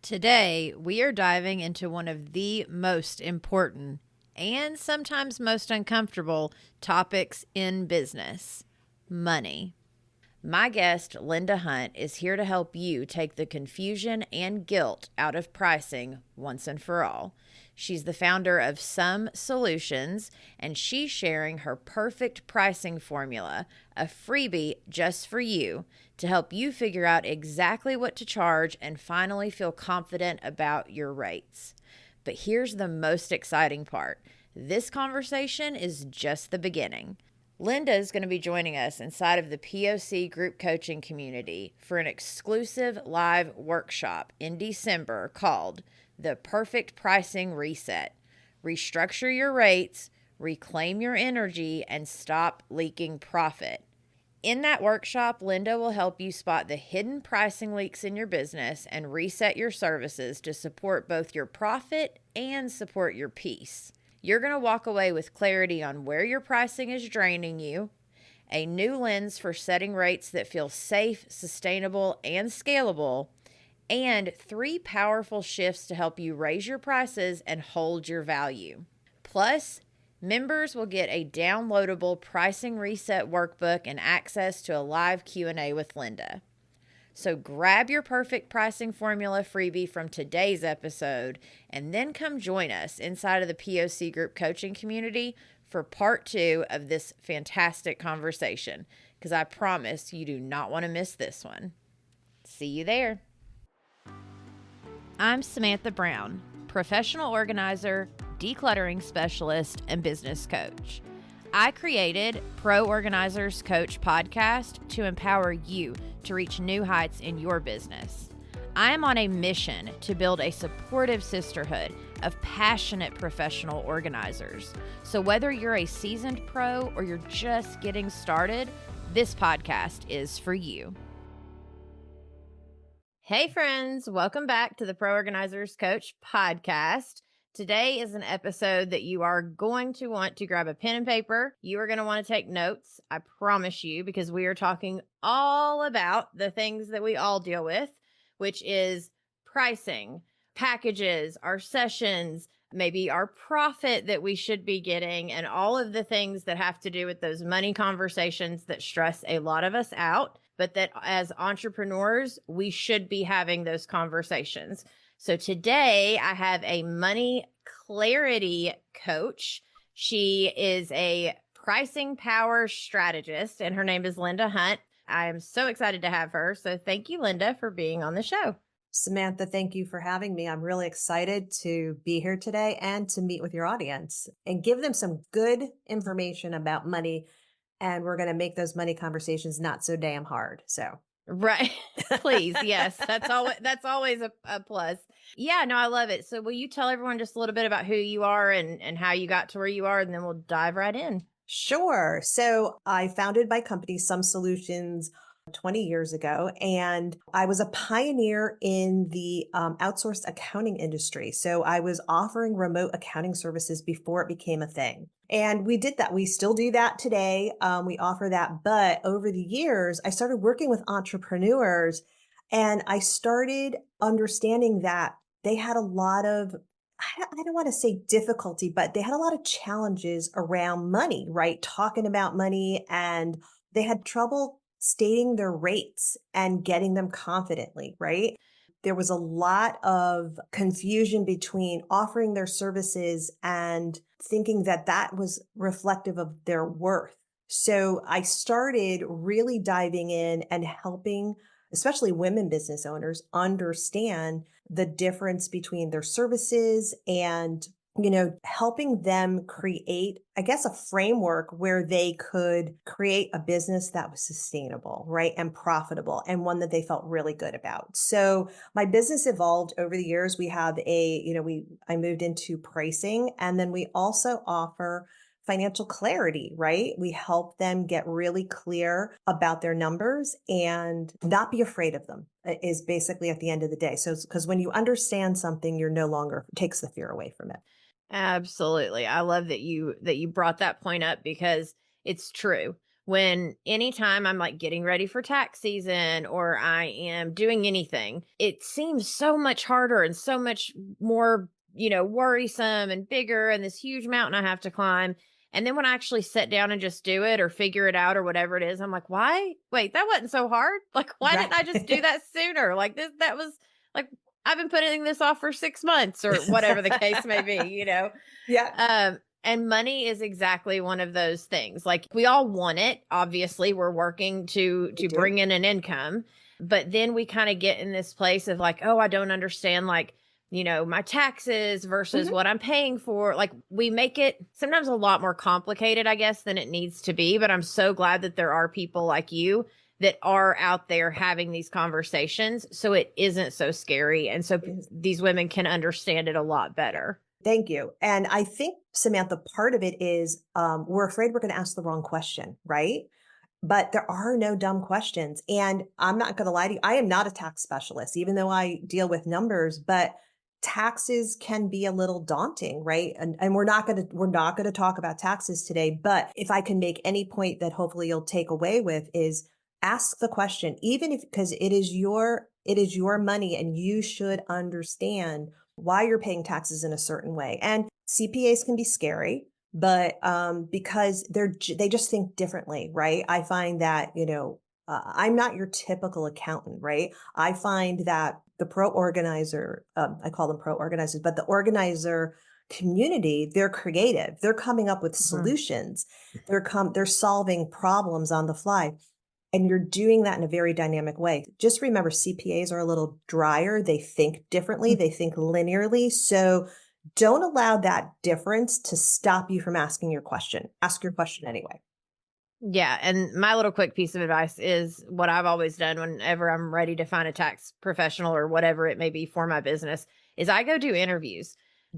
Today, we are diving into one of the most important and sometimes most uncomfortable topics in business: money. My guest, Linda Hunt, is here to help you take the confusion and guilt out of pricing once and for all. She's the founder of Some Solutions, and she's sharing her perfect pricing formula, a freebie just for you, to help you figure out exactly what to charge and finally feel confident about your rates. But here's the most exciting part. This conversation is just the beginning. Linda is going to be joining us inside of the POC group coaching community for an exclusive live workshop in December called The Perfect Pricing Reset. Restructure your rates, reclaim your energy, and stop leaking profit. In that workshop, Linda will help you spot the hidden pricing leaks in your business and reset your services to support both your profit and support your peace. You're going to walk away with clarity on where your pricing is draining you, a new lens for setting rates that feel safe, sustainable, and scalable, and 3 powerful shifts to help you raise your prices and hold your value. Plus, members will get a downloadable pricing reset workbook and access to a live Q&A with Linda. So grab your perfect pricing formula freebie from today's episode and then come join us inside of the POC group coaching community for part 2 of this fantastic conversation, because I promise you do not want to miss this one. See you there. I'm Samantha Brown, professional organizer, decluttering specialist, and business coach. I created Pro Organizers Coach podcast to empower you to reach new heights in your business. I am on a mission to build a supportive sisterhood of passionate professional organizers. So whether you're a seasoned pro or you're just getting started, this podcast is for you. Hey friends, welcome back to the Pro Organizers Coach podcast. Today is an episode that you are going to want to grab a pen and paper. You are going to want to take notes, I promise you, because we are talking all about the things that we all deal with, which is pricing, packages, our sessions, maybe our profit that we should be getting, and all of the things that have to do with those money conversations that stress a lot of us out, but that as entrepreneurs, we should be having those conversations. So today I have a money clarity coach. She is a pricing power strategist, and her name is Linda Hunt. I am so excited to have her. So thank you, Linda, for being on the show. Samantha, thank you for having me. I'm really excited to be here today and to meet with your audience and give them some good information about money. And we're going to make those money conversations not so damn hard. So. Right. Please. Yes. That's always a plus. Yeah, no, I love it. So will you tell everyone just a little bit about who you are and how you got to where you are, and then we'll dive right in. Sure. So I founded my company, Some Solutions, 20 years ago, and I was a pioneer in the outsourced accounting industry. So I was offering remote accounting services before it became a thing. And we did that. We still do that today. We offer that. But over the years, I started working with entrepreneurs, and I started understanding that they had a lot of, I don't want to say difficulty, but they had a lot of challenges around money, right? Talking about money, and they had trouble stating their rates and getting them confidently, right? There was a lot of confusion between offering their services and thinking that that was reflective of their worth. So I started really diving in and helping, especially women business owners, understand the difference between their services and helping them create, I guess, a framework where they could create a business that was sustainable, right? And profitable, and one that they felt really good about. So my business evolved over the years. We have I moved into pricing, and then we also offer financial clarity, right? We help them get really clear about their numbers and not be afraid of them, is basically at the end of the day. So, because when you understand something, you're no longer takes the fear away from it. Absolutely. I love that you brought that point up, because it's true. when anytime I'm like getting ready for tax season or I am doing anything, it seems so much harder and so much more, worrisome and bigger and this huge mountain I have to climb. And then when I actually sit down and just do it or figure it out or whatever it is, I'm like, why? Wait, that wasn't so hard. Like, why didn't I just do Right. that sooner? Like that was like, I've been putting this off for 6 months or whatever the case may be. Yeah, And money is exactly one of those things. Like we all want it. Obviously, we're working to we do. bring in an income, but then we kind of get in this place of like, oh, I don't understand like, my taxes versus Mhm. what I'm paying for. Like we make it sometimes a lot more complicated, I guess, than it needs to be, but I'm so glad that there are people like you that are out there having these conversations so it isn't so scary and so It is. these women can understand it a lot better. Thank you. And I think, Samantha, part of it is we're afraid we're going to ask the wrong question, right? But there are no dumb questions. And I'm not going to lie to you, I am not a tax specialist, even though I deal with numbers, but taxes can be a little daunting, right? And we're not going to talk about taxes today. But if I can make any point that hopefully you'll take away with is ask the question, even if because it is your money and you should understand why you're paying taxes in a certain way. And CPAs can be scary, but because they just think differently, right? I find that I'm not your typical accountant, right? I find that the pro organizer, I call them pro organizers, but the organizer community, they're creative. They're coming up with Mhm. solutions. They're solving problems on the fly. And you're doing that in a very dynamic way. Just remember, CPAs are a little drier. They think differently, they think linearly. So don't allow that difference to stop you from asking your question. Ask your question anyway. Yeah, and my little quick piece of advice is what I've always done whenever I'm ready to find a tax professional or whatever it may be for my business is I go do interviews.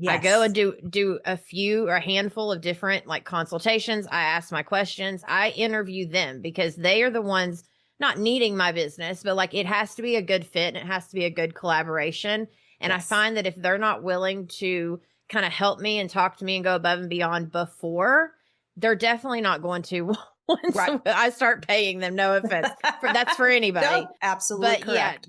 I go and Yes. do a few or a handful of different like consultations. I ask my questions. I interview them because they are the ones not needing my business, but like it has to be a good fit and it has to be a good collaboration. And I Yes. find that if they're not willing to kind of help me and talk to me and go above and beyond before, they're definitely not going to once Right. I start paying them. No offense. That's for No, anybody. absolutely But yeah, correct.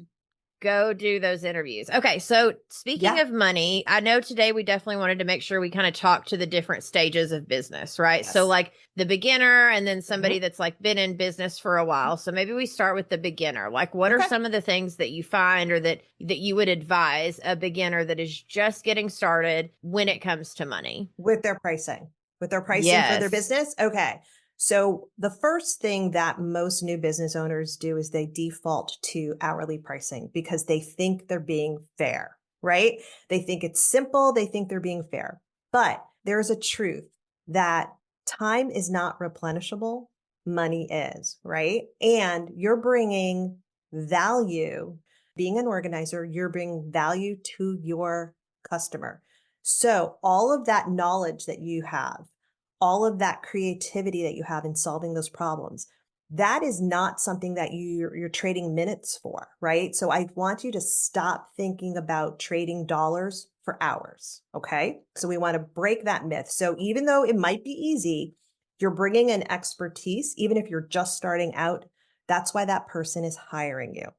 go do those interviews. Okay, so speaking Yeah. of money, I know today we definitely wanted to make sure we kind of talk to the different stages of business, right? So Yes. like the beginner and then somebody Mhm. that's like been in business for a while. So maybe we start with the beginner. Like what are Okay. some of the things that you find or that you would advise a beginner that is just getting started when it comes to money? With their pricing. With their pricing for their Yes. business? Okay. So the first thing that most new business owners do is they default to hourly pricing because they think they're being fair, right? They think it's simple, they think they're being fair. But there's a truth that time is not replenishable, money is, right? And you're bringing value, being an organizer, you're bringing value to your customer. So, all of that knowledge that you have, all of that creativity that you have in solving those problems, that is not something that you're trading minutes for, right? So, I want you to stop thinking about trading dollars for hours. Okay. So, we want to break that myth. So, even though it might be easy, you're bringing an expertise, even if you're just starting out. That's why that person is hiring you.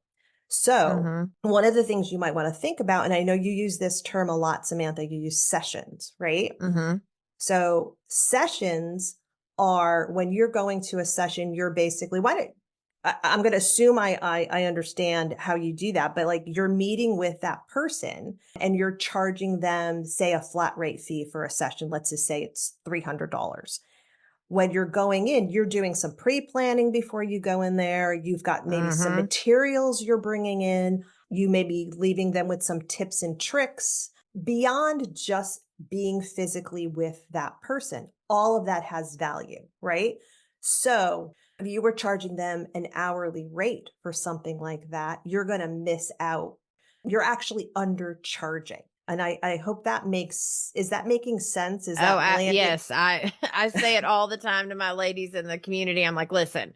So, Mhm. one of the things you might want to think about, and I know you use this term a lot, Samantha, you use sessions, right? Mhm. So, sessions are when you're going to a session, you're basically, why don't I'm going to assume I understand how you do that, but like you're meeting with that person and you're charging them, say, a flat rate fee for a session. Let's just say it's $300. When you're going in, you're doing some pre-planning before you go in there. You've got maybe some Mhm. materials you're bringing in. You may be leaving them with some tips and tricks beyond just being physically with that person. All of that has value, right? So if you were charging them an hourly rate for something like that, you're going to miss out. You're actually undercharging. And I hope is that making sense? Is Oh, that landing? yes. I I say it all the time to my ladies in the community. I'm like, listen,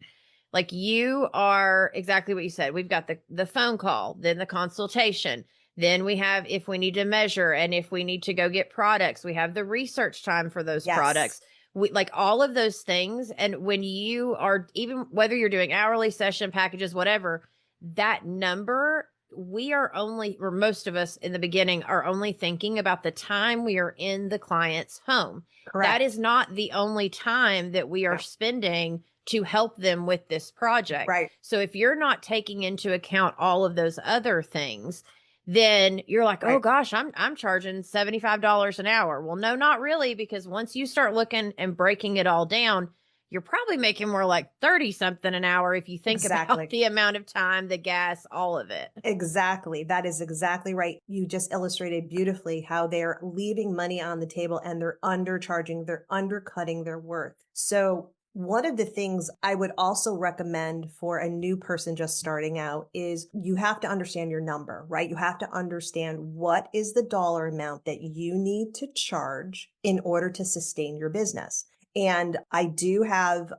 like you are exactly what you said. We've got the phone call, then the consultation, then we have if we need to measure and if we need to go get products, we have the research time for those products. Yes. like all of those things. And when you are, even whether you're doing hourly session packages, whatever, that number, we are only, or most of us in the beginning are only thinking about the time we are in the client's home. That is Correct. not the only time that we are No. spending to help them with this project. Right. So if you're not taking into account all of those other things, then you're like, "Oh Right. gosh, I'm charging $75 an hour." Well, no, not really, because once you start looking and breaking it all down, you're probably making more like 30 something an hour if you think about Exactly. the amount of time, the gas, all of it. Exactly. That is exactly right. You just illustrated beautifully how they're leaving money on the table and they're undercharging, they're undercutting their worth. So, one of the things I would also recommend for a new person just starting out is you have to understand your number, right? You have to understand what is the dollar amount that you need to charge in order to sustain your business. And I do have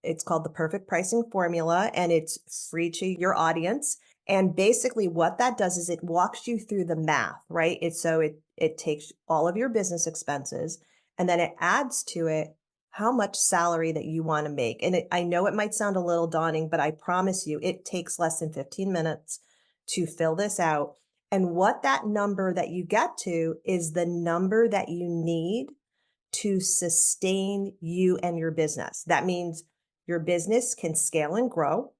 it's called the perfect pricing formula and it's free to your audience. And basically what that does is it walks you through the math, right? It takes all of your business expenses and then it adds to it how much salary that you want to make. And I know it might sound a little daunting, but I promise you it takes less than 15 minutes to fill this out. And what that number that you get to is the number that you need to sustain you and your business. That means your business can scale and grow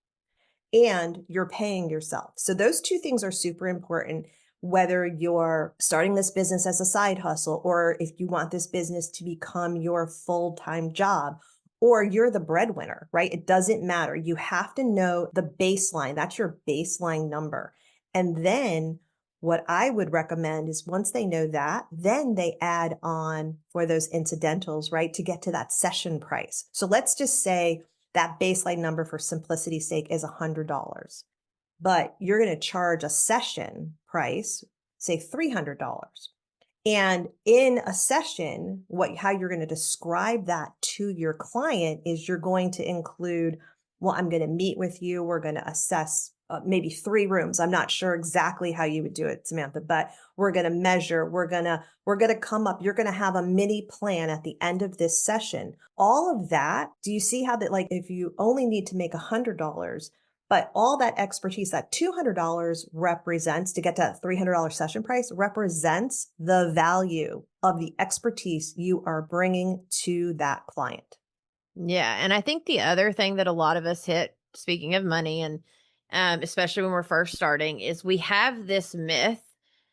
and you're paying yourself. So those two things are super important, whether you're starting this business as a side hustle, or if you want this business to become your full-time job, or you're the breadwinner, right? It doesn't matter. You have to know the baseline. That's your baseline number. And then what I would recommend is once they know that, then they add on for those incidentals, right? To get to that session price. So let's just say that baseline number for simplicity's sake is $100, but you're going to charge a session price, say $300. And in a session, how you're going to describe that to your client is you're going to include, well, I'm going to meet with you. We're going to assess maybe 3 rooms. I'm not sure exactly how you would do it, Samantha, but we're going to measure. We're going to come up. You're going to have a mini plan at the end of this session. All of that. Do you see how that, like, if you only need to make $100, but all that expertise, that $200 represents to get to that $300 session price, represents the value of the expertise you are bringing to that client. Yeah, and I think the other thing that a lot of us hit, speaking of money, and especially when we're first starting, is we have this myth,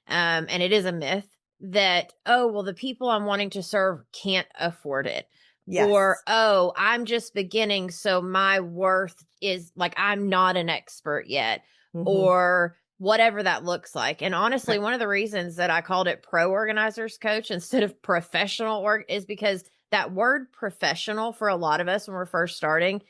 and it is a myth that, oh, well, the people I'm wanting to serve can't afford it, or Yes. oh, I'm just beginning, so my worth is like I'm not an expert yet, Hmm. or whatever that looks like. And honestly, Right. one of the reasons that I called it pro organizers coach instead of professional org is because that word professional for a lot of us when we're first starting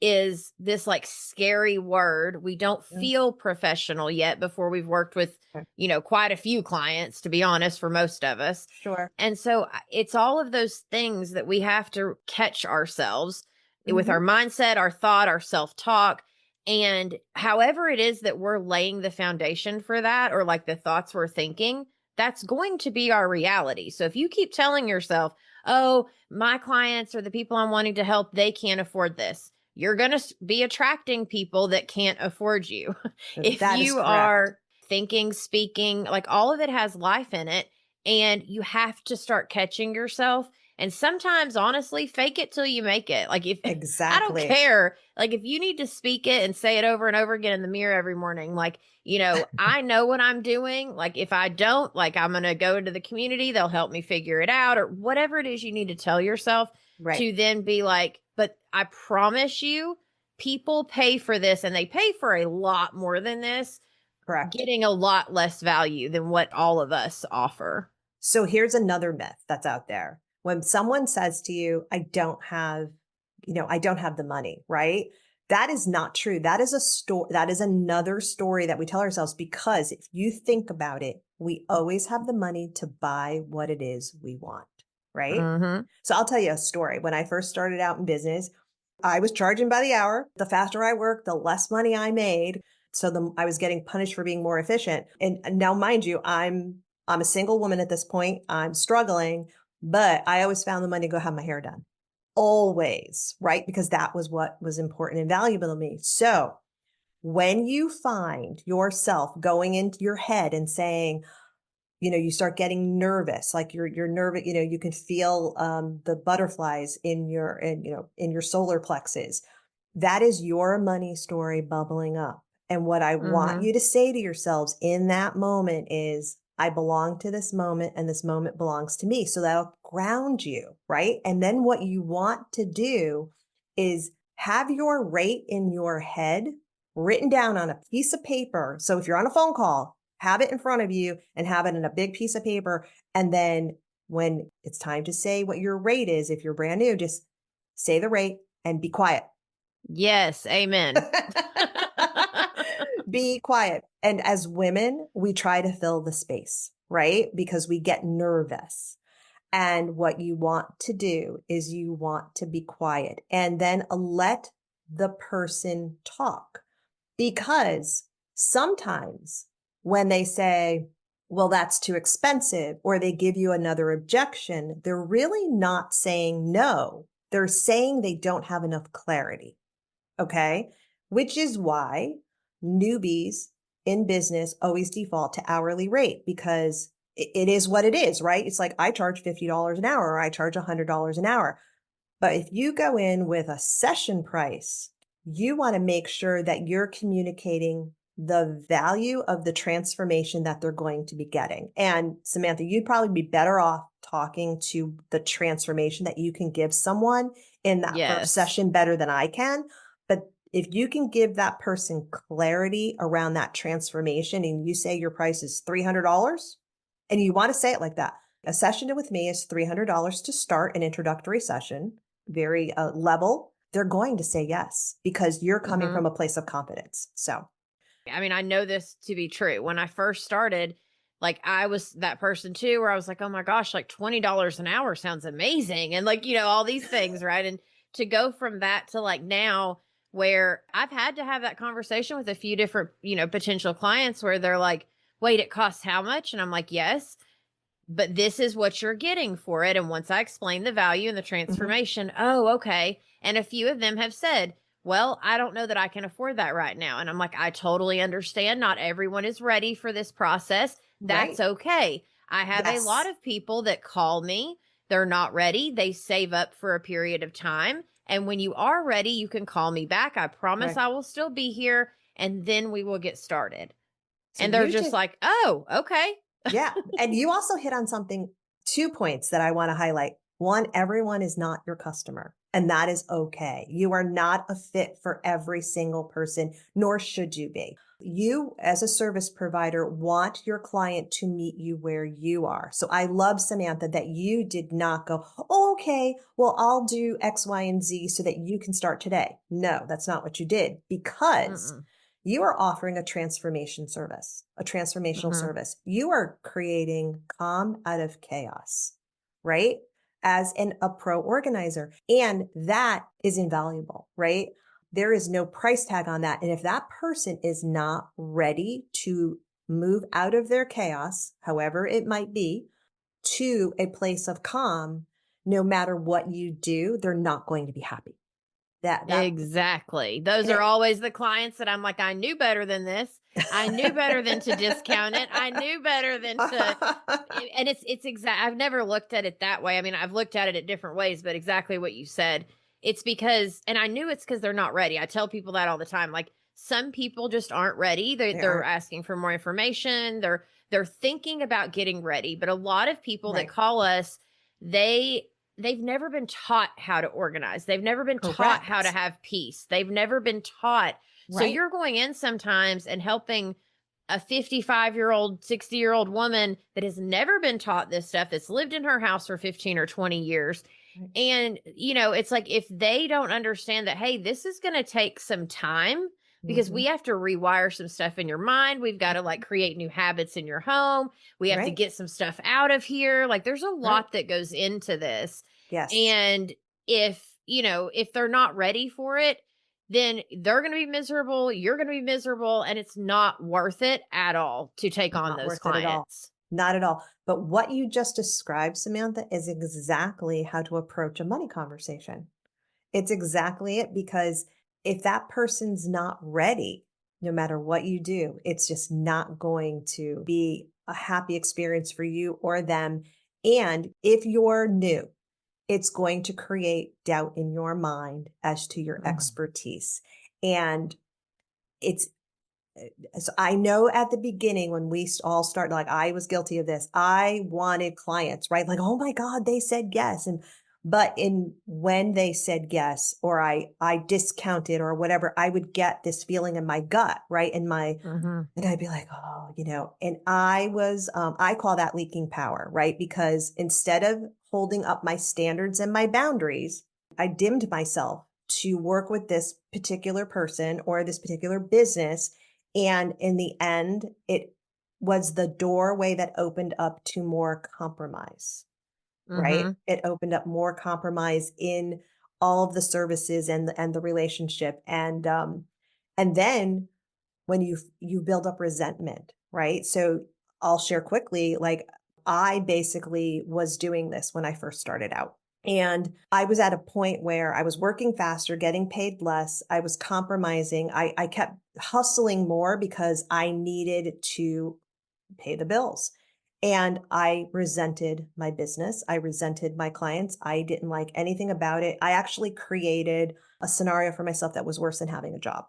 is this like scary word. We don't Yeah. feel professional yet before we've worked with, Okay. quite a few clients, to be honest, for most of us. Sure. And so it's all of those things that we have to catch ourselves with our Hmm. mindset, our thought, our self talk. And however it is that we're laying the foundation for that, or like the thoughts we're thinking, that's going to be our reality. So if you keep telling yourself, oh, my clients or the people I'm wanting to help, they can't afford this, you're going to be attracting people that can't afford you. If That is you correct. are thinking, speaking, like all of it has life in it, and you have to start catching yourself. And sometimes, honestly, fake it till you make it. Like, if I don't Exactly. care, like, if you need to speak it and say it over and over again in the mirror every morning, like, I know what I'm doing. Like, if I don't, like, I'm going to go into the community, they'll help me figure it out, or whatever it is you need to tell yourself Right. to then be like, but I promise you, people pay for this and they pay for a lot more than this, Correct. getting a lot less value than what all of us offer. So here's another myth that's out there. When someone says to you, I don't have the money, right? That is not true. That is a story. That is another story that we tell ourselves because if you think about it, we always have the money to buy what it is we want, right? Mhm. So I'll tell you a story. When I first started out in business, I was charging by the hour. The faster I worked, the less money I made. So I was getting punished for being more efficient. And now, mind you, I'm a single woman at this point. I'm struggling, but I always found the money to go have my hair done. Always, right? Because that was what was important and valuable to me. So when you find yourself going into your head and saying, you start getting nervous, like you're nervous, you can feel the butterflies in your solar plexus. That is your money story bubbling up. And what I want Mm-hmm. you to say to yourselves in that moment is, I belong to this moment and this moment belongs to me. So that'll ground you, right? And then what you want to do is have your rate in your head written down on a piece of paper. So if you're on a phone call, have it in front of you and have it in a big piece of paper. And then when it's time to say what your rate is, if you're brand new, just say the rate and be quiet. Yes. Amen. Be quiet. And as women, we try to fill the space, right? Because we get nervous. And what you want to do is you want to be quiet and then let the person talk. Because sometimes when they say, well, that's too expensive, or they give you another objection, they're really not saying no. They're saying they don't have enough clarity. Okay. Which is why newbies in business always default to hourly rate, because it is what it is, right? It's like I charge $50 an hour or I charge $100 an hour. But if you go in with a session price, you want to make sure that you're communicating the value of the transformation that they're going to be getting. And Samantha, you'd probably be better off talking to the transformation that you can give someone in that first Yes. session better than I can. But if you can give that person clarity around that transformation and you say your price is $300 and you want to say it like that, a session with me is $300 to start an introductory session, very level, they're going to say yes because you're coming Mm-hmm. from a place of confidence. So, I mean, I know this to be true. When I first started, like I was that person too, where I was like, oh my gosh, like $20 an hour sounds amazing. And like, all these things, right? And to go from that to like now, where I've had to have that conversation with a few different, potential clients where they're like, wait, it costs how much? And I'm like, yes, but this is what you're getting for it. And once I explain the value and the mhm, transformation, oh, okay. And a few of them have said, well, I don't know that I can afford that right now. And I'm like, I totally understand. Not everyone is ready for this process. That's right. okay. I have a lot Yes. of people that call me. They're not ready. They save up for a period of time. And when you are ready, you can call me back. I promise Right. I will still be here. And then we will get started. So And they're you just just, like, oh, okay. yeah. And you also hit on something, 2 points that I want to highlight. One, everyone is not your customer, and that is okay. You are not a fit for every single person, nor should you be. You, as a service provider, want your client to meet you where you are. So I love, Samantha, that you did not go, oh, okay, well, I'll do X, Y, and Z so that you can start today. No, that's not what you did, because Mm-mm. you are offering a transformation service, a transformational Mm-hmm. service. You are creating calm out of chaos, right? As a pro organizer. And that is invaluable, right? There is no price tag on that. And if that person is not ready to move out of their chaos, however it might be, to a place of calm, no matter what you do, they're not going to be happy. That, Exactly. Those and are it, always the clients that I'm like, I knew better than this. I knew better than to discount it. I knew better than to and it's exact I've never looked at it that way. I mean, I've looked at it at different ways, but exactly what you said. It's because and I knew it's because they're not ready. I tell people that all the time. Like some people just aren't ready. they They're aren't asking for more information. They're thinking about getting ready. But a lot of people that right. call us, they they've never been taught how to organize. They've never been taught how to Correct. have peace. They've never been taught. So Right. you're going in sometimes and helping a 55-year-old, 60-year-old woman that has never been taught this stuff, that's lived in her house for 15 or 20 years. Right. And, it's like if they don't understand that, hey, this is going to take some time because we Mhm. have to rewire some stuff in your mind. We've got to like create new habits in your home. We have to Right. get some stuff out of here. Like there's a Right. lot that goes into this. Yes. And if they're not ready for it, then they're going to be miserable. You're going to be miserable. And it's not worth it at all to take on Not those worth it at all. clients. not at all. But what you just described, Samantha, is exactly how to approach a money conversation. It's exactly it, because if that person's not ready, no matter what you do, it's just not going to be a happy experience for you or them. And if you're new, it's going to create doubt in your mind as to your Mhm. expertise. And it's so I know at the beginning when we all started, like I was guilty of this. I wanted clients, right? Like, oh my God, they said yes. And but in when they said yes, or I discounted or whatever, I would get this feeling in my gut, right? In my Mhm. and I'd be like, oh, and I call that leaking power, right? Because instead of holding up my standards and my boundaries, I dimmed myself to work with this particular person or this particular business. And in the end, it was the doorway that opened up to more compromise, right? Mhm. It opened up more compromise in all of the services and the relationship. And then when you build up resentment, right? So I'll share quickly, like I basically was doing this when I first started out. And I was at a point where I was working faster, getting paid less. I was compromising. I kept hustling more because I needed to pay the bills. And I resented my business. I resented my clients. I didn't like anything about it. I actually created a scenario for myself that was worse than having a job.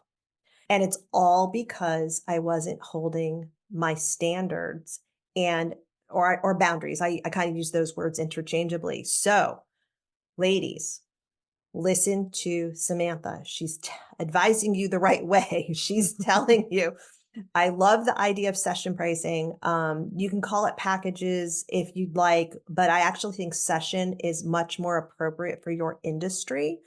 And it's all because I wasn't holding my standards and or boundaries. I kind of use those words interchangeably. So, ladies, listen to Samantha. She's advising you the right way. She's telling you. I love the idea of session pricing. You can call it packages if you'd like, but I actually think session is much more appropriate for your industry.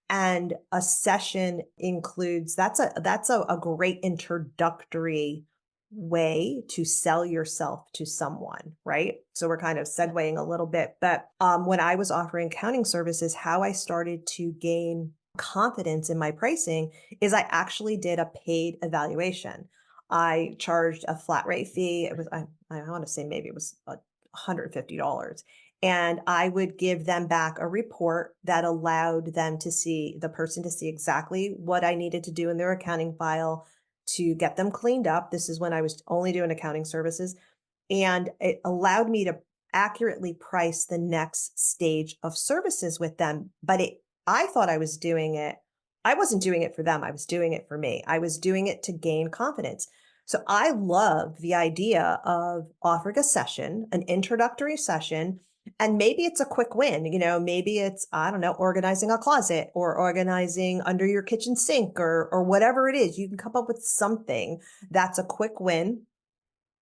And a session includes that's a great introductory way to sell yourself to someone, right? So we're kind of segueing a little bit, but when I was offering accounting services, how I started to gain confidence in my pricing is I actually did a paid evaluation. I charged a flat rate fee. It was I want to say maybe it was $150, and I would give them back a report that allowed them to see the person to see exactly what I needed to do in their accounting file to get them cleaned up. This is when I was only doing accounting services. And it allowed me to accurately price the next stage of services with them. But I thought I was doing it. I wasn't doing it for them. I was doing it for me. I was doing it to gain confidence. So I love the idea of offering a session, an introductory session, and maybe it's a quick win. Maybe it's, I don't know, organizing a closet or organizing under your kitchen sink or whatever it is. You can come up with something that's a quick win,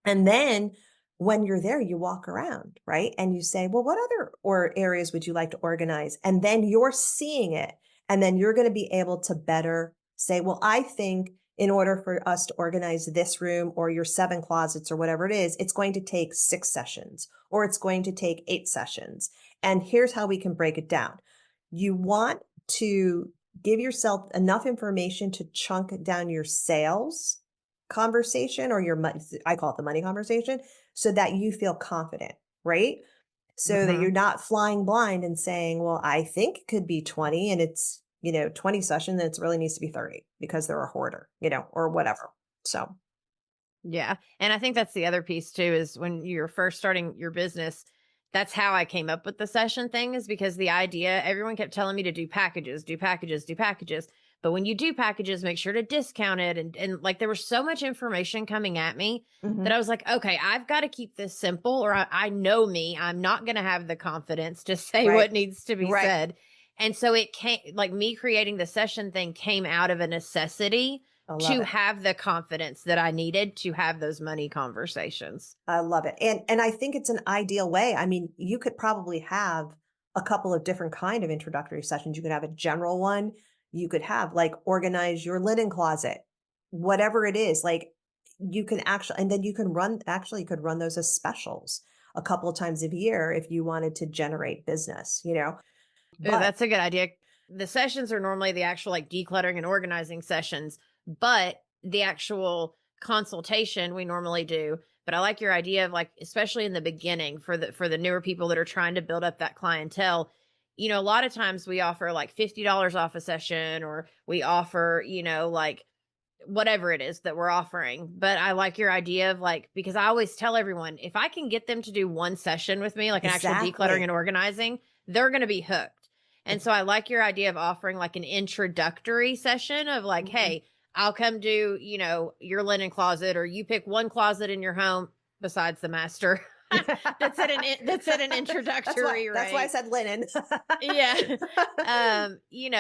and then when you're there, you walk around, right? And you say, well, what other or areas would you like to organize? And then you're seeing it. And then you're going to be able to better say, well, I think in order for us to organize this room or your 7 closets or whatever it is, it's going to take 6 sessions or it's going to take 8 sessions. And here's how we can break it down. You want to give yourself enough information to chunk down your sales conversation or your money, I call it the money conversation, so that you feel confident, right? So that you're Mhm. not flying blind and saying, well, I think it could be 20 and it's, 20 sessions and it really needs to be 30 because they're a hoarder, or whatever. So, Yeah. And I think that's the other piece too is when you're first starting your business, that's how I came up with the session thing is because the idea, everyone kept telling me to do packages, do packages, do packages. But when you do packages, make sure to discount it. And like there was so much information coming at me that I mhm, was like, okay, I've got to keep this simple or I know me. I'm not going to have the confidence to say right, what needs to be right. said. And so it came like me creating the session thing came out of a necessity I love to it. have the confidence that I needed to have those money conversations. I love it. And I think it's an ideal way. I mean, you could probably have a couple of different kind of introductory sessions. You could have a general one. You could have like organize your linen closet, whatever it is. Like you can actually, and then you can you could run those as specials a couple of times a year if you wanted to generate business. Ooh, But that's a good idea. The sessions are normally the actual like decluttering and organizing sessions, but the actual consultation we normally do But I like your idea of like, especially in the beginning for the newer people that are trying to build up that clientele. A lot of times we offer like $50 off a session, or we offer, like whatever it is that we're offering. But I like your idea of like, because I always tell everyone, if I can get them to do one session with me, like an actual decluttering Exactly. and organizing, they're going to be hooked. And so I like your idea of offering like an introductory session of like, Mhm. hey, I'll come do, your linen closet, or you pick one closet in your home besides the master. that's at an introductory That's why I rate. said linen. Yeah.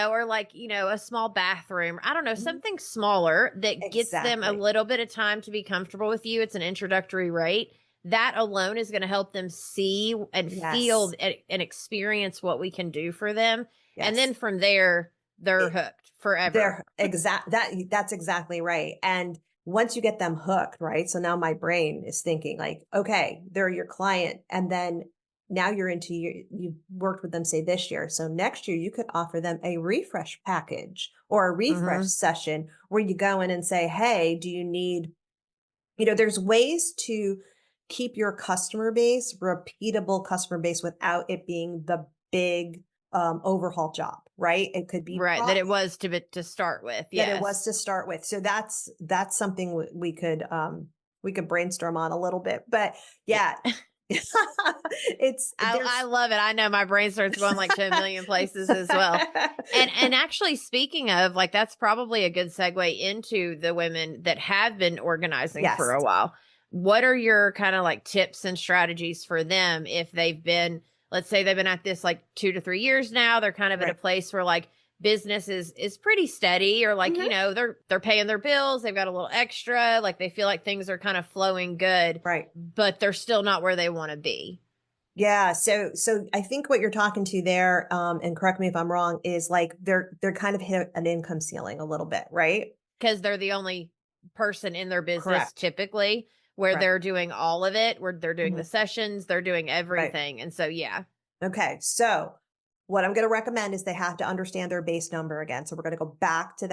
Or like, a small bathroom. I don't know, Mhm. something smaller that gets them a Exactly. little bit of time to be comfortable with you. It's an introductory rate. That alone is going to help them see and feel Yes. and experience what we can do for them. And Yes. then from there, they're It, hooked forever. they're that's exactly right. And once you get them hooked, right? So now my brain is thinking like, okay, they're your client. And then now you've worked with them, say this year. So next year you could offer them a refresh package or a refresh Hmm. session where you go in and say, hey, do you need, there's ways to keep your customer base, repeatable customer base without it being the big overhaul job, right? It could be Right. That it was to start with. that it was Yes. to start with. So that's something we could brainstorm on a little bit. But yeah, it's I there's love it. I know my brain starts going like to a million places as well. And actually, speaking of, like, that's probably a good segue into the women that have been organizing for yes. a while. What are your kind of like tips and strategies for them if they've been, let's say they've been at this like 2 to 3 years now, they're kind of at a Right. place where like business is pretty steady, or like, Mhm. they're paying their bills, they've got a little extra, like they feel like things are kind of flowing good, Right. but they're still not where they want to be. Yeah, so I think what you're talking to there, and correct me if I'm wrong, is like they're kind of hit an income ceiling a little bit, right? Because they're the only person in their business Correct. typically where Correct. they're doing all of it, where they're doing the Mhm. sessions, they're doing Right. everything. And so, yeah. Okay. So what I'm going to recommend is they have to understand their base number again. So we're going to go back to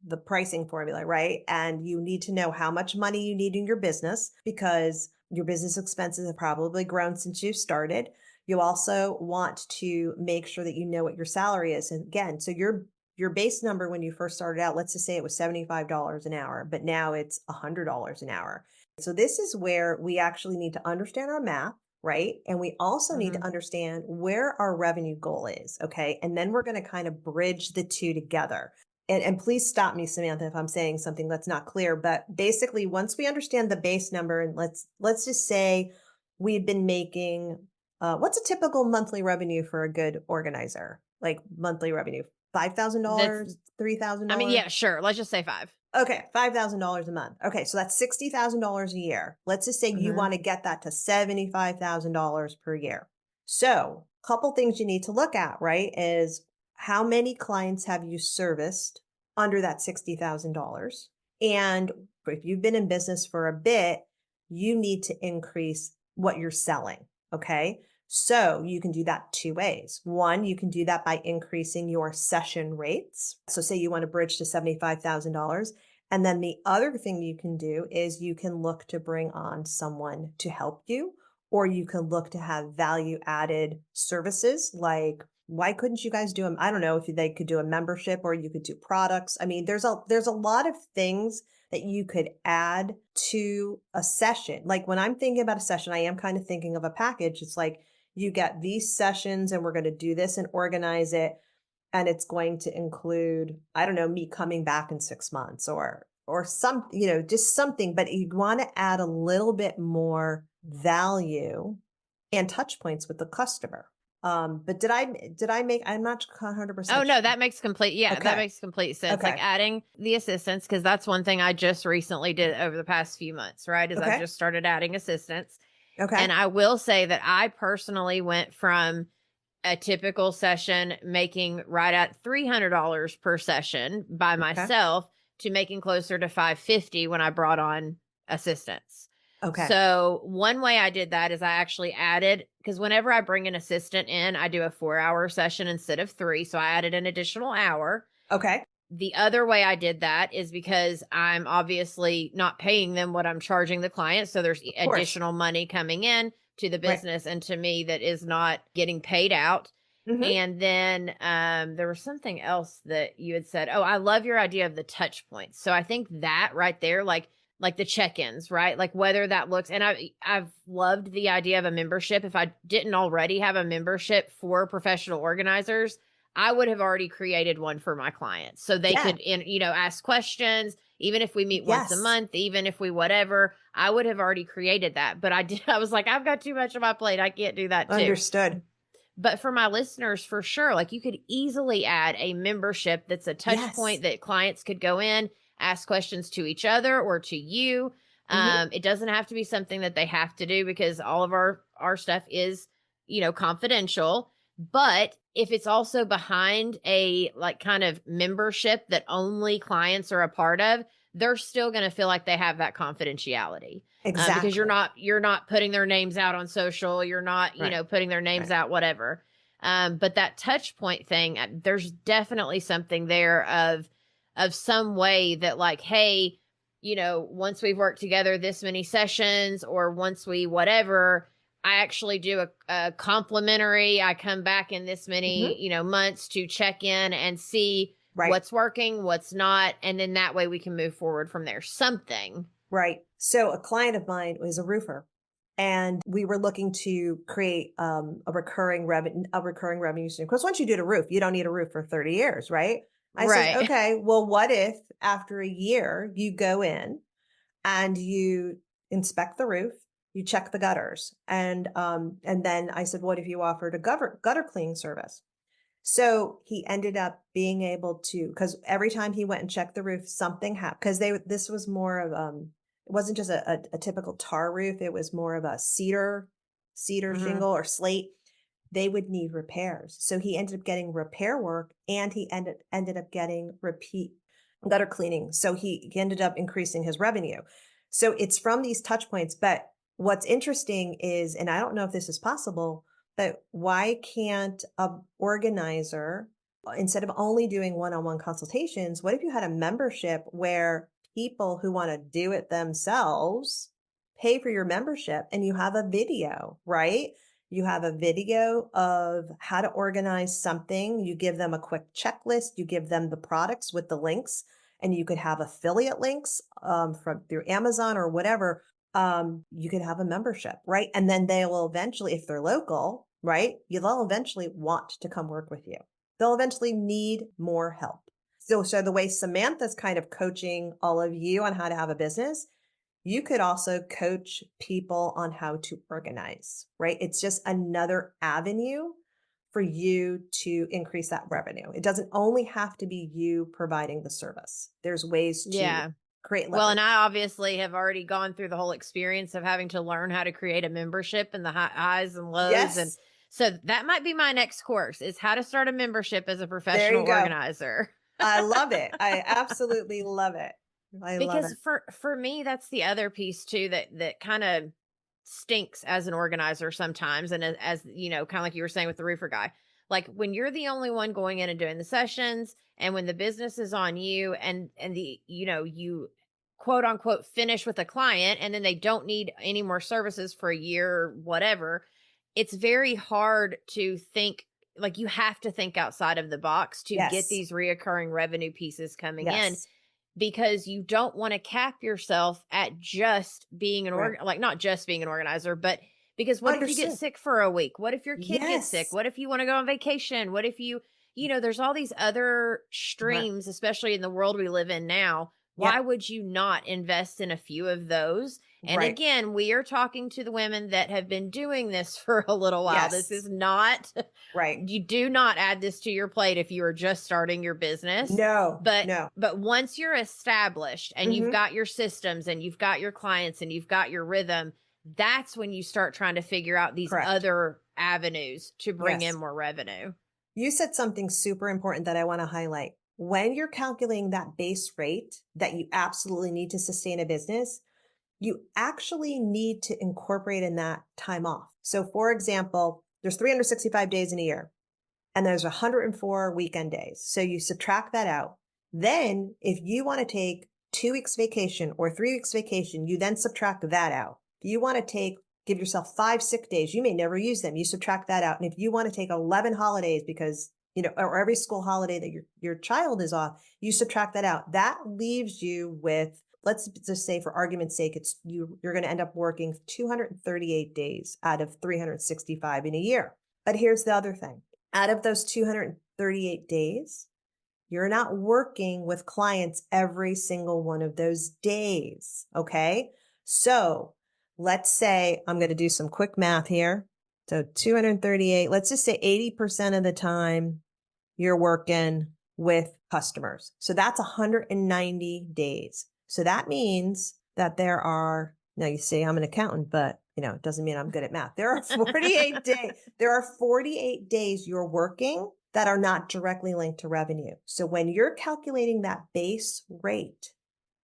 the pricing formula, right? And you need to know how much money you need in your business because your business expenses have probably grown since you started. You also want to make sure that you know what your salary is. And again, so your base number when you first started out, let's just say it was $75 an hour, but now it's $100 an hour. So this is where we actually need to understand our math, right? And we also need to Hmm. understand where our revenue goal is. Okay. And then we're going to kind of bridge the two together. And please stop me, Samantha, if I'm saying something that's not clear. But basically, once we understand the base number, and let's just say we've been making what's a typical monthly revenue for a good organizer? Like monthly revenue, That's, $5,000, I mean, $3,000. yeah, sure. Let's just say five. Okay, $5,000 a month. Okay, so that's $60,000 a year. Let's just say you Hmm. want to get that to $75,000 per year. So, a couple things you need to look at, right? Is how many clients have you serviced under that $60,000? And if you've been in business for a bit, you need to increase what you're selling. Okay. So you can do that two ways. One, you can do that by increasing your session rates. So say you want to bridge to $75,000. And then the other thing you can do is you can look to bring on someone to help you, or you can look to have value added services like why couldn't you guys do them? I don't know if they could do a membership or you could do products. I mean, there's a lot of things that you could add to a session. Like when I'm thinking about a session, I am kind of thinking of a package. It's like you get these sessions and we're going to do this and organize it and it's going to include, I don't know, me coming back in 6 months or some, just something, but you want to add a little bit more value and touch points with the customer. But did I make, I'm not Oh 100% no, sure. that makes complete, yeah, that Okay. makes complete sense. Like Okay. adding the assistants, because that's one thing I just recently did over the past few months, right? Is I've Okay. just started adding assistants. Okay. And I will say that I personally went from a typical session making right at $300 per session by Okay. myself to making closer to 550 when I brought on assistants. Okay. So one way I did that is I actually added, because whenever I bring an assistant in, I do a 4 hour session instead of three. So I added an additional hour. Okay. The other way I did that is because I'm obviously not paying them what I'm charging the client. So there's Of course. additional money coming in to the Right. business and to me that is not getting paid out. Hmm. And then there was something else that you had said. Oh, I love your idea of the touch points. So I think that right there, like the check-ins, right? Like whether that looks, and I've loved the idea of a membership. If I didn't already have a membership for professional organizers, I would have already created one for my clients so they Yeah. could, ask questions. Even if we meet once a Yes. month, even if we whatever, I would have already created that. But I did, I was like, I've got too much on my plate. I can't do that too. Understood. But for my listeners, for sure, like you could easily add a membership that's a touch Yes. point that clients could go in, ask questions to each other or to you. Hmm. It doesn't have to be something that they have to do because all of our stuff is, confidential. But if it's also behind a like kind of membership that only clients are a part of, they're still going to feel like they have that confidentiality because you're Exactly. not you're not putting their names out on social, you're not Right. putting their names Right. out, whatever. But that touch point thing, there's definitely something there of some way that like, hey, once we've worked together this many sessions or once we whatever, I actually do a complimentary. I come back in this Hmm. many months to check in and see Right. what's working, what's not, and then that way we can move forward from there. Something. Right. So a client of mine was a roofer, and we were looking to create a recurring revenue stream. Because once you do the roof, you don't need a roof for 30 years, right? I said, Right. okay, well, what if after a year you go in and you inspect the roof, you check the gutters, and then I said, what if you offered a gutter cleaning service? So he ended up being able to, because every time he went and checked the roof, something happened. Because this was more of it wasn't just a typical tar roof; it was more of a cedar Hmm. shingle or slate. They would need repairs, so he ended up getting repair work, and he ended up getting repeat gutter cleaning. So he ended up increasing his revenue. So it's from these touch points. But what's interesting is, and I don't know if this is possible, but why can't a organizer, instead of only doing one-on-one consultations, what if you had a membership where people who want to do it themselves pay for your membership and you have a video, right? You have a video of how to organize something. You give them a quick checklist. You give them the products with the links, and you could have affiliate links from through Amazon or whatever. You could have a membership, right? And then they will eventually, if they're local, right, they'll eventually want to come work with you. They'll eventually need more help. So the way Samantha's kind of coaching all of you on how to have a business, you could also coach people on how to organize, right? It's just another avenue for you to increase that revenue. It doesn't only have to be you providing the service. There's ways to Yeah. create Well, and leverage. I obviously have already gone through the whole experience of having to learn how to create a membership and the highs and lows. And Yes, so that might be my next course is how to start a membership as a there professional you go. organizer. I love it. I absolutely love it. I love Because it. for me, that's the other piece too that kind of stinks as an organizer sometimes, and as kind of like you were saying with the roofer guy, like when you're the only one going in and doing the sessions, and when the business is on you, and the you quote unquote finish with a client, and then they don't need any more services for a year or whatever, it's very hard to think. Like you have to think outside of the box to get Yes. these reoccurring revenue pieces coming in Yes. because you don't want to cap yourself at just being Right. like not just being an organizer, but because what if you get Understood. sick for a week? What if your kid gets sick? Yes. What if you want to go on vacation? What if there's all these other Right. streams, especially in the world we live in now. Why Yep. would you not invest in a few of those? And Right. again, we are talking to the women that have been doing this for a little while. This Yes. is not Right. you do not add this to your plate if you are just starting your business. No. But No. but once you're established and you've Hmm. got your systems and you've got your clients and you've got your rhythm, that's when you start trying to figure out these Correct. other avenues to bring in Yes. more revenue. You said something super important that I want to highlight. When you're calculating that base rate that you absolutely need to sustain a business, you actually need to incorporate in that time off. So, for example, there's 365 days in a year and there's 104 weekend days. So you subtract that out. Then if you want to take 2 weeks vacation or 3 weeks vacation, you then subtract that out. If you want to give yourself 5 sick days, you may never use them. You subtract that out. And if you want to take 11 holidays because, or every school holiday that your child is off, you subtract that out. That leaves you with, let's just say for argument's sake, you're going to end up working 238 days out of 365 in a year. But here's the other thing. Out of those 238 days, you're not working with clients every single one of those days. Okay. So let's say I'm going to do some quick math here. So 238, let's just say 80% of the time you're working with customers. So that's 190 days. So that means that now you say I'm an accountant, but it doesn't mean I'm good at math. There are 48 days. There are 48 days you're working that are not directly linked to revenue. So when you're calculating that base rate,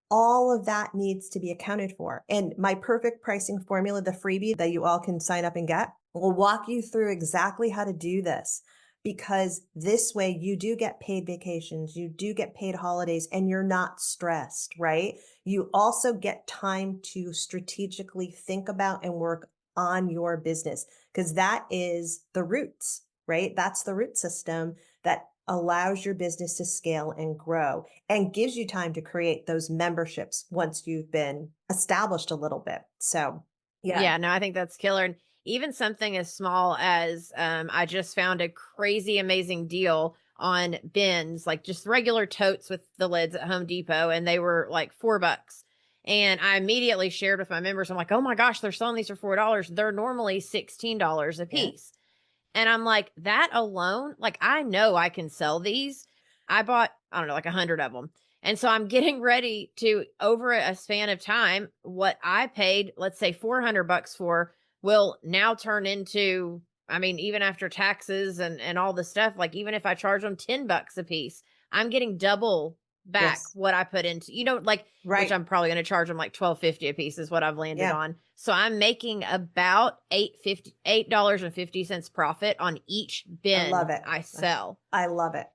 all of that needs to be accounted for. And my perfect pricing formula, the freebie that you all can sign up and get, will walk you through exactly how to do this. Because this way you do get paid vacations, you do get paid holidays, and you're not stressed, right? You also get time to strategically think about and work on your business because that is the roots, right? That's the root system that allows your business to scale and grow and gives you time to create those memberships once you've been established a little bit. So, yeah. Yeah, no, I think that's killer. And even something as small as I just found a crazy amazing deal on bins, like just regular totes with the lids at Home Depot, and they were like $4. And I immediately shared with my members, I'm like, oh my gosh, they're selling these for $4. They're normally $16 a Yeah. piece. And I'm like, that alone, like, I know I can sell these. I bought, I don't know, like 100 of them. And so I'm getting ready to, over a span of time, what I paid, let's say $400 for, will now turn into, I mean, even after taxes and all the stuff, like even if I charge them $10 a piece, I'm getting double back Yes. what I put into, like, which Right. I'm probably going to charge them like $12.50 a piece is what I've landed Yeah. on. So I'm making about $8.50 profit on each I love bin it. I sell. I love it.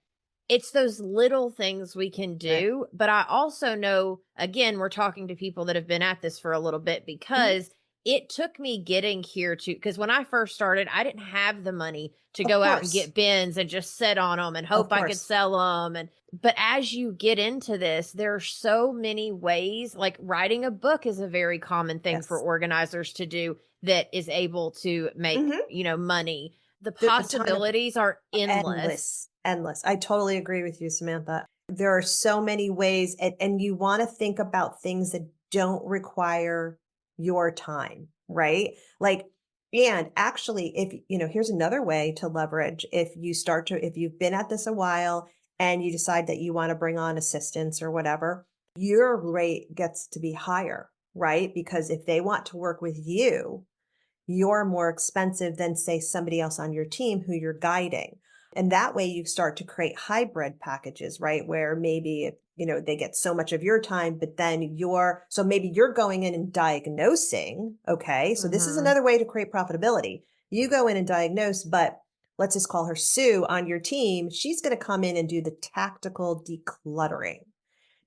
It's those little things we can Right. do, but I also know, again, we're talking to people that have been at this for a little bit Mhm. because it took me getting here to, because when I first started, I didn't have the money to Of go out and course. get bins and just sit on them and Of hope I could course. sell them. But as you get into this, there are so many ways, like writing a book is a very common thing for Yes. organizers to do that is able to make, Mhm. money. The There's a ton of possibilities are endless. endless, endless. I totally agree with you, Samantha. There are so many ways, and you want to think about things that don't require your time, right? Like, and actually, here's another way to leverage. If you've been at this a while and you decide that you want to bring on assistants or whatever, your rate gets to be higher, right? Because if they want to work with you, you're more expensive than, say, somebody else on your team who you're guiding. And that way you start to create hybrid packages, right? Where maybe, they get so much of your time, but then so maybe you're going in and diagnosing. Okay. So this is Mhm. another way to create profitability. You go in and diagnose, but let's just call her Sue on your team. She's going to come in and do the tactical decluttering.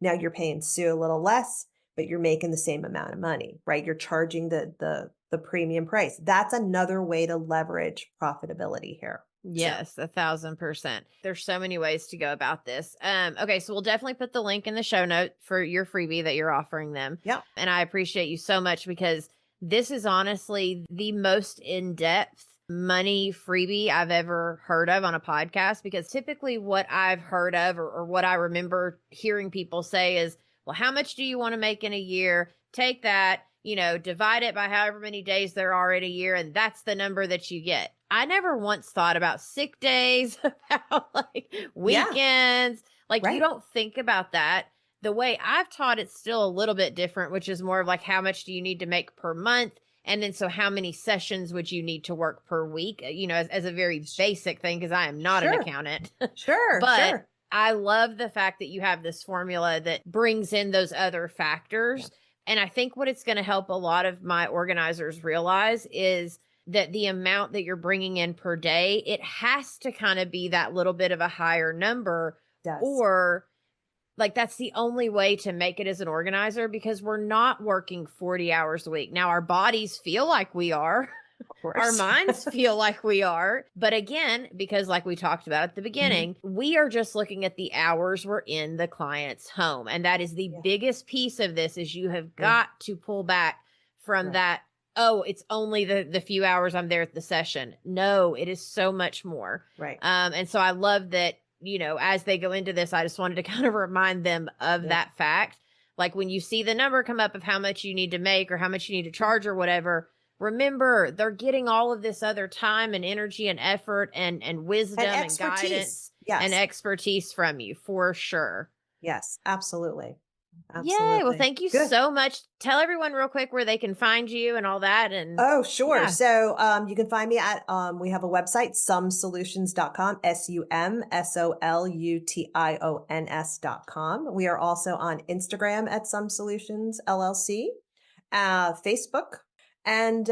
Now you're paying Sue a little less, but you're making the same amount of money, right? You're charging the premium price. That's another way to leverage profitability here. So, Yes, 1,000%. There's so many ways to go about this. Okay, so we'll definitely put the link in the show note for your freebie that you're offering them. yeah. And I appreciate you so much because this is honestly the most in-depth money freebie I've ever heard of on a podcast. Because typically what I've heard of or what I remember hearing people say is, well, how much do you want to make in a year? Take that, divide it by however many days there are in a year, and that's the number that you get. I never once thought about sick days, about like Yeah. weekends. Like, you Right. don't think about that. The way I've taught it's still a little bit different, which is more of like, how much do you need to make per month? And then, so how many sessions would you need to work per week? As a very basic thing, because I am not an Sure. accountant. Sure. But Sure. I love the fact that you have this formula that brings in those other Yeah. factors. And I think what it's going to help a lot of my organizers realize is that the amount that you're bringing in per day, it has to kind of be that little bit of a higher number, Does. or Like, that's the only way to make it as an organizer because we're not working 40 hours a week. Now, our bodies feel like we are. Of Our course. minds feel like we are. But again, because like we talked about at the Mhm. beginning, we are just looking at the hours we're in the client's home. And that is the Yeah. biggest piece of this is you have Yeah. got to pull back from Right. that. Oh, it's only the few hours I'm there at the session. No, it is so much more. Right. And so I love that, as they go into this, I just wanted to kind of remind them of Yeah. that fact. Like when you see the number come up of how much you need to make or how much you need to charge or whatever, remember they're getting all of this other time and energy and effort and And wisdom and expertise. guidance and Yes. expertise from you for sure. Yes. Absolutely. Yay. Well, Absolutely. thank you Good. so much. Tell everyone real quick where they can find you and all that. And Oh, sure. yeah. So you can find me at, we have a website, sumsolutions.com, SUMSOLUTIONS.com. We are also on Instagram at Some Solutions LLC, Facebook. And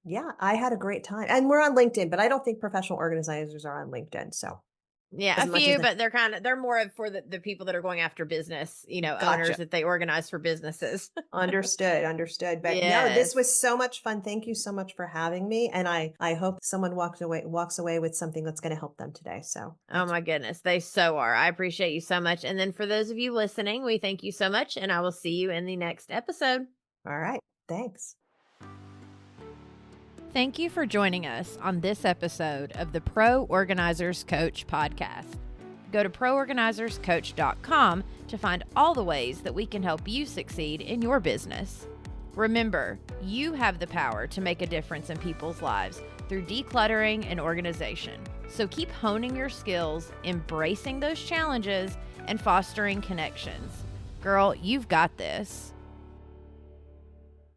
yeah, I had a great time. And we're on LinkedIn, but I don't think professional organizers are on LinkedIn. So Yeah, as a much as few, but they're more of for the people that are going after business, owners gotcha. that they organize for businesses. Understood, understood. But no, this Yes. was so much fun. Thank you so much for having me. And I hope someone walks away with something that's going to help them today. So Oh that's my goodness, they so are. I appreciate you so much. And then for those of you listening, we thank you so much, and I will see you in the next episode. all right. Thanks. Thank you for joining us on this episode of the Pro Organizers Coach podcast. Go to proorganizerscoach.com to find all the ways that we can help you succeed in your business. Remember, you have the power to make a difference in people's lives through decluttering and organization. So keep honing your skills, embracing those challenges, and fostering connections. Girl, you've got this.